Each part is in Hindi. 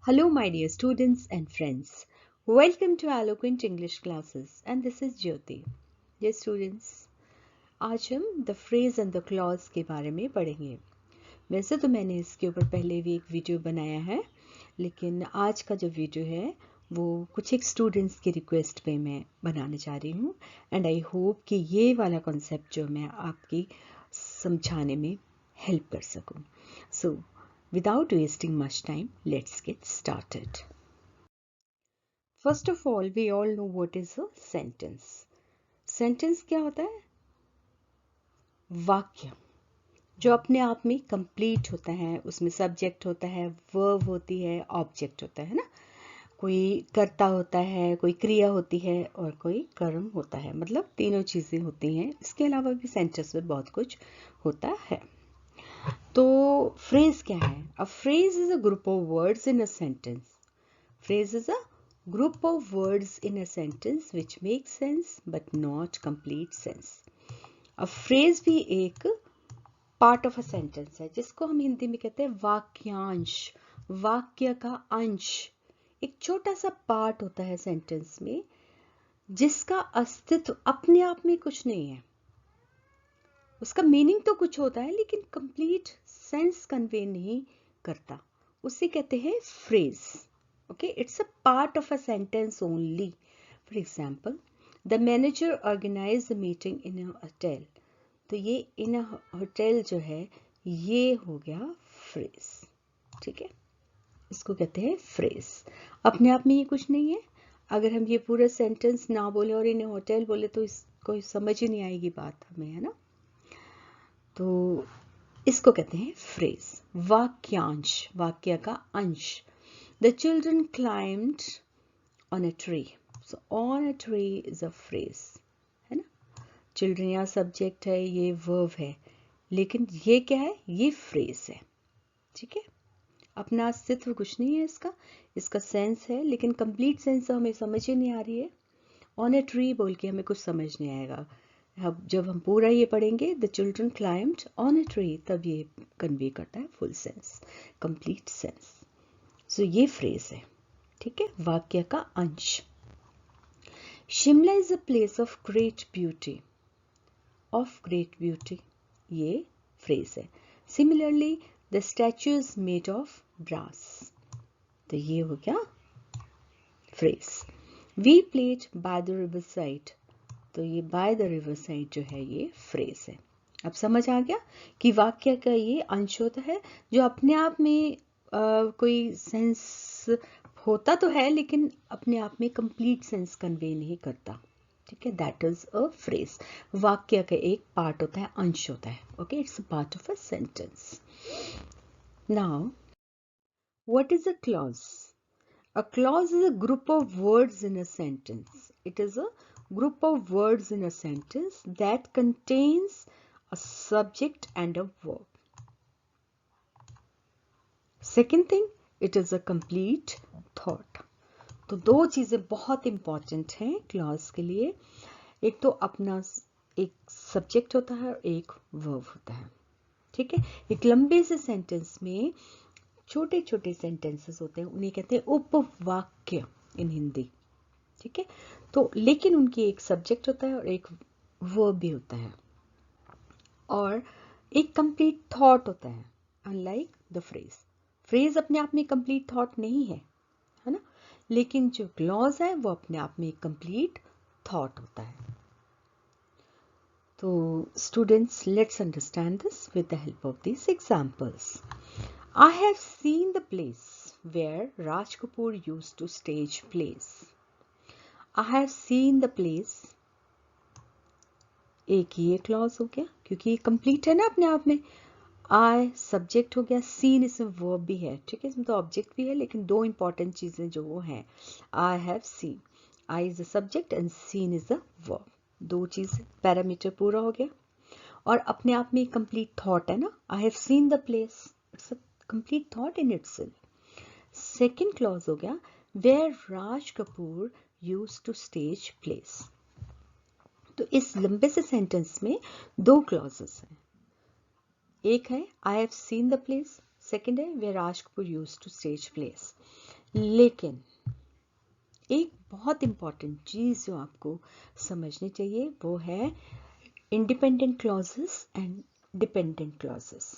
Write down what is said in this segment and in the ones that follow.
Hello, my dear students and friends. Welcome to Eloquent English classes, and this is Jyoti. Dear students, आज हम the phrase and the clause के बारे में पढ़ेंगे। वैसे तो मैंने इसके ऊपर पहले भी एक वीडियो बनाया है, लेकिन आज का जो वीडियो है वो कुछ एक स्टूडेंट्स की रिक्वेस्ट पे मैं बनाने जा रही हूँ एंड आई होप कि ये वाला कॉन्सेप्ट जो मैं आपकी समझाने में हेल्प कर सकूँ। सो without wasting much time, let's get started. First of all, we all know what is a sentence. Sentence क्या होता है? वाक्य जो अपने आप में कंप्लीट होता है, उसमें सब्जेक्ट होता है, वर्ब होती है, ऑब्जेक्ट होता है ना। कोई कर्ता होता है, कोई क्रिया होती है और कोई कर्म होता है, मतलब तीनों चीजें होती हैं। इसके अलावा भी सेंटेंस में बहुत कुछ होता है। तो फ्रेज क्या है? A phrase is a group of words in a sentence. Phrase is a group of words in a sentence which make sense but not complete sense. A phrase भी एक part of a sentence है जिसको हम हिंदी में कहते हैं वाक्यांश, वाक्य का अंश। एक छोटा सा पार्ट होता है सेंटेंस में जिसका अस्तित्व अपने आप में कुछ नहीं है। उसका मीनिंग तो कुछ होता है लेकिन कंप्लीट सेंस कन्वे नहीं करता। उसे कहते हैं phrase. Okay, it's a part of a sentence only. For example, the manager organized the meeting in a hotel. तो ये in a hotel जो है ये हो गया phrase. ठीक है, इसको कहते हैं phrase. अपने आप में ये कुछ नहीं है. अगर हम ये पूरा सेंटेंस ना बोले और in a hotel बोले तो इसको समझ ही नहीं आएगी बात हमें, है ना। तो इसको कहते हैं phrase. वाक्यांश, वाक्य का अंश. The children climbed on a tree. So on a tree is a phrase, है ना। Children यहाँ subject है, ये verb है, लेकिन ये क्या है? ये phrase है, ठीक है। अपना अस्तित्व कुछ नहीं है इसका, इसका सेंस है लेकिन कंप्लीट सेंस हमें समझ ही नहीं आ रही है। ऑन ए ट्री बोल के हमें कुछ समझ नहीं आएगा। अब जब हम पूरा ये पढ़ेंगे the children climbed on a tree, तब ये कन्वे करता है full sense, complete sense. So ये फ्रेज है, ठीक है, वाक्य का अंश। Shimla is a place of great beauty. Of great beauty ये फ्रेज है. Similarly the statue is made of brass. तो ये हो गया phrase. We played by the river side. तो ये बाय द रिवर साइड जो है ये फ्रेज है. अब समझ आ गया कि वाक्य का ये अंश होता है जो अपने आप में कोई सेंस होता तो है लेकिन अपने आप में कंप्लीट सेंस कन्वे नहीं करता, ठीक है। That is a phrase. वाक्य का एक पार्ट होता है, अंश होता है. Okay, it's a part of a sentence. Now what is a clause? A clause is a group of words in a sentence. It is a group of words in a sentence that contains a subject and a verb. Second thing, it is a complete thought. तो दो चीजें बहुत इंपॉर्टेंट हैं क्लॉज के लिए. एक तो अपना एक सब्जेक्ट होता है और एक वर्ब होता है, ठीक है। एक लंबे से सेंटेंस में छोटे छोटे सेंटेंसेस होते हैं, उन्हें कहते हैं उपवाक्य इन हिंदी, ठीक है। तो लेकिन उनकी एक सब्जेक्ट होता है और एक वर्ब भी होता है और एक कंप्लीट थॉट होता है, अनलाइक द फ्रेज. फ्रेज अपने आप में कंप्लीट थॉट नहीं है, है ना, लेकिन जो क्लॉज है वो अपने आप में एक कंप्लीट थॉट होता है. तो students, let's understand this with the help of these examples. I have seen the place where Raj Kapoor used to stage plays. I have seen the place. एक ये क्लॉज हो गया क्योंकि ये कंप्लीट है ना अपने आप में. आई सब्जेक्ट हो गया, सीन इसमें वर्ब भी है, ठीक है, इसमें तो ऑब्जेक्ट भी है लेकिन दो इंपॉर्टेंट चीजें जो वो हैं. I have seen, I is the subject and seen is the verb. दो चीजें, पैरामीटर पूरा हो गया और अपने आप में कंप्लीट थॉट है ना. आई have seen the place, it's a complete thought in itself. Second clause हो गया where Raj Kapoor used to stage plays. तो इस लंबे से सेंटेंस में दो क्लॉजेस हैं. एक है I have seen the place, second है where Raj Kapoor used to stage plays. लेकिन एक बहुत इंपॉर्टेंट चीज जो आपको समझनी चाहिए वो है independent clauses and dependent clauses.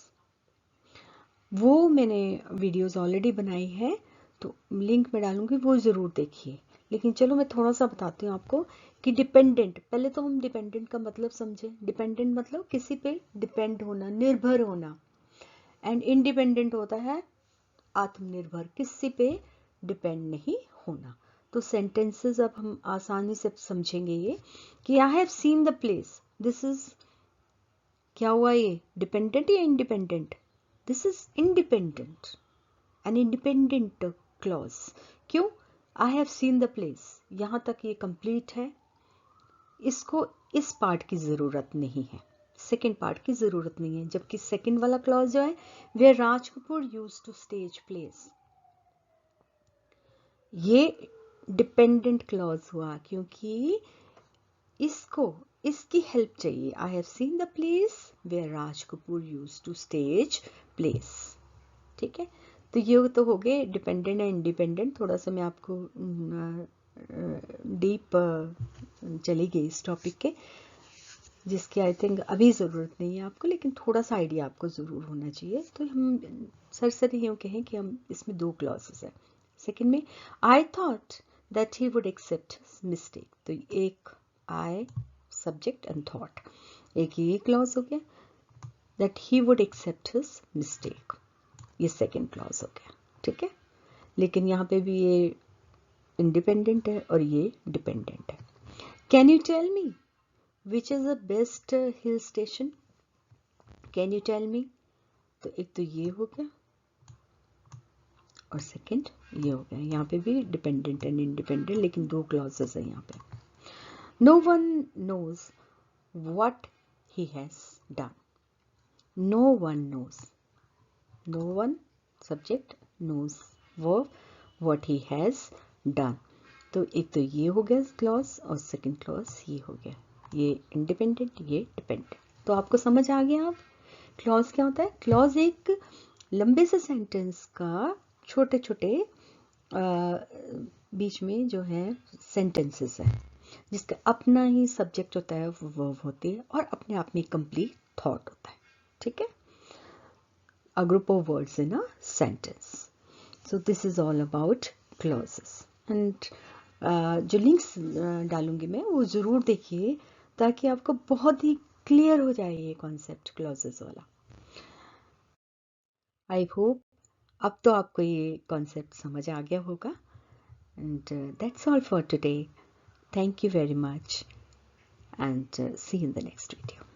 वो मैंने वीडियोस ऑलरेडी बनाई है, तो लिंक में डालूंगी, वो ज़रूर देखिए। लेकिन चलो मैं थोड़ा सा बताती हूँ आपको कि डिपेंडेंट, पहले तो हम डिपेंडेंट का मतलब समझें। डिपेंडेंट मतलब किसी पे डिपेंड होना, निर्भर होना। एंड इंडिपेंडेंट होता है आत्मनिर्भर, किसी पे डिपेंड नहीं होना। तो सेंटेंसेस अब हम आसानी से समझेंगे ये कि I have seen the place, this is क्या हुआ, ये डिपेंडेंट या independent? This is independent, an independent clause. क्यों? I have seen the place, यहां तक ये कंप्लीट है, इसको इस पार्ट की जरूरत नहीं है, सेकेंड पार्ट की जरूरत नहीं है। जबकि सेकेंड वाला क्लॉज जो है, where Raj Kapoor used to stage place, ये डिपेंडेंट क्लॉज हुआ क्योंकि इसको इसकी हेल्प चाहिए। I have seen the place where Raj Kapoor used to stage place. ठीक है, तो ये तो हो गए डिपेंडेंट एंड इंडिपेंडेंट। थोड़ा सा मैं आपको डीप चली गई इस टॉपिक के, जिसकी आई थिंक अभी ज़रूरत नहीं है आपको, लेकिन थोड़ा सा आइडिया आपको ज़रूर होना चाहिए। तो हम सरसरी यूँ कहें कि हम इसमें दो क्लॉजेस हैं। सेकेंड में I thought that he would accept mistake, तो एक आई सब्जेक्ट एंड थॉट, एक ये क्लॉज हो गया that he would accept his mistake, ये सेकेंड क्लॉज हो गया। ठीक है, लेकिन यहाँ पे भी ये इंडिपेंडेंट है और ये डिपेंडेंट है। Can you tell me which is the best hill station? Can you tell me, तो एक तो ये हो गया और सेकंड ये हो गया। यहाँ पे भी डिपेंडेंट एंड इंडिपेंडेंट, लेकिन दो क्लॉजेस है यहाँ पे। No one knows what he has done, no one knows, no one subject, knows verb, what he has done. तो एक तो ये हो गया क्लॉज और सेकंड क्लॉज ये हो गया, ये इंडिपेंडेंट ये डिपेंडेंट। तो आपको समझ आ गया अब क्लॉज क्या होता है? क्लॉज एक लंबे से सेंटेंस का छोटे छोटे बीच में जो है सेंटेंसेस है, जिसका अपना ही सब्जेक्ट होता है, वो वर्ब होती है, और अपने आप में कंप्लीट थॉट होता है। ठीक है, a group of words in a sentence. So this is all about clauses. And जो लिंक्स डालूंगी मैं वो ज़रूर देखिए, ताकि आपको बहुत ही क्लियर हो जाए ये कॉन्सेप्ट क्लॉजेस वाला। आई होप अब तो आपको ये कॉन्सेप्ट समझ आ गया होगा। And that's all for today. Thank you very much and see you in the next video.